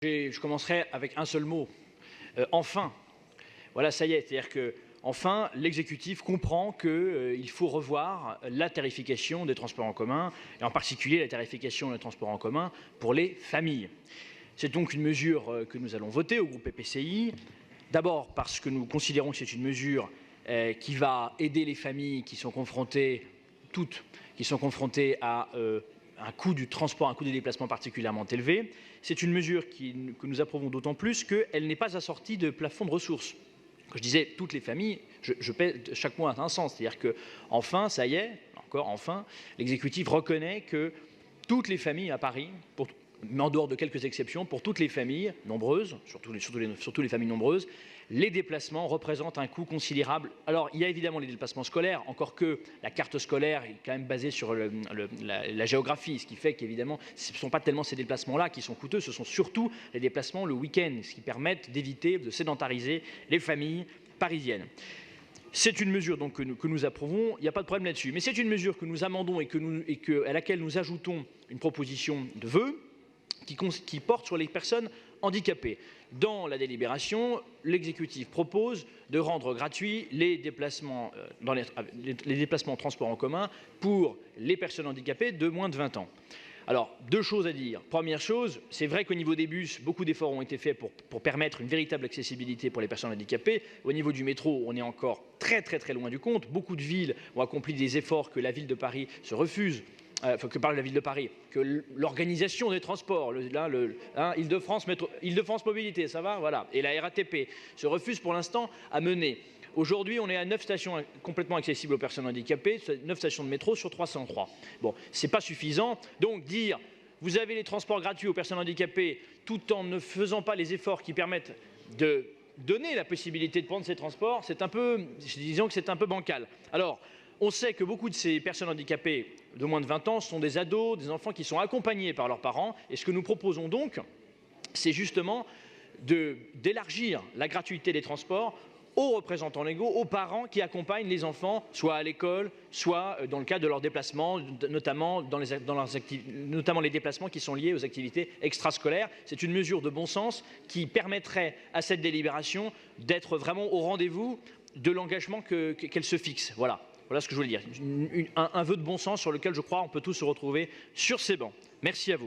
Je commencerai avec un seul mot. Enfin. Voilà, ça y est. C'est-à-dire que, enfin, l'exécutif comprend qu'il faut revoir la tarification des transports en commun, et en particulier la tarification des transports en commun pour les familles. C'est donc une mesure que nous allons voter au groupe PPCI. D'abord parce que nous considérons que c'est une mesure qui va aider les familles qui sont confrontées, toutes, qui sont confrontées à un coût du transport, un coût des déplacements particulièrement élevé. C'est une mesure que nous approuvons d'autant plus qu'elle n'est pas assortie de plafond de ressources. Quand je disais toutes les familles, je paie chaque mois un sens. C'est-à-dire que, enfin, ça y est, encore enfin, l'exécutif reconnaît que toutes les familles à Paris, mais en dehors de quelques exceptions, pour toutes les familles nombreuses, surtout les familles nombreuses, les déplacements représentent un coût considérable. Alors, il y a évidemment les déplacements scolaires, encore que la carte scolaire est quand même basée sur la géographie, ce qui fait qu'évidemment, ce ne sont pas tellement ces déplacements-là qui sont coûteux, ce sont surtout les déplacements le week-end, ce qui permettent d'éviter de sédentariser les familles parisiennes. C'est une mesure donc, que nous approuvons, il n'y a pas de problème là-dessus. Mais c'est une mesure que nous amendons et à laquelle nous ajoutons une proposition de vœu qui porte sur les personnes handicapées. Dans la délibération, l'exécutif propose de rendre gratuits les déplacements en transport en commun pour les personnes handicapées de moins de 20 ans. Alors, deux choses à dire. Première chose, c'est vrai qu'au niveau des bus, beaucoup d'efforts ont été faits pour permettre une véritable accessibilité pour les personnes handicapées. Au niveau du métro, on est encore très loin du compte. Beaucoup de villes ont accompli des efforts que la ville de Paris se refuse. Que l'organisation des transports, Île-de-France Mobilité, ça va, voilà, et la RATP se refuse pour l'instant à mener. Aujourd'hui, on est à 9 stations complètement accessibles aux personnes handicapées, 9 stations de métro sur 303. Bon, c'est pas suffisant. Donc dire, vous avez les transports gratuits aux personnes handicapées, tout en ne faisant pas les efforts qui permettent de donner la possibilité de prendre ces transports, disons que c'est un peu bancal. Alors, on sait que beaucoup de ces personnes handicapées de moins de 20 ans sont des ados, des enfants qui sont accompagnés par leurs parents. Et ce que nous proposons donc, c'est justement d'élargir la gratuité des transports aux représentants légaux, aux parents qui accompagnent les enfants, soit à l'école, soit dans le cadre de leurs déplacements, notamment les déplacements qui sont liés aux activités extrascolaires. C'est une mesure de bon sens qui permettrait à cette délibération d'être vraiment au rendez-vous de l'engagement qu'elle se fixe. Voilà ce que je voulais dire. Un vœu de bon sens sur lequel je crois on peut tous se retrouver sur ces bancs. Merci à vous.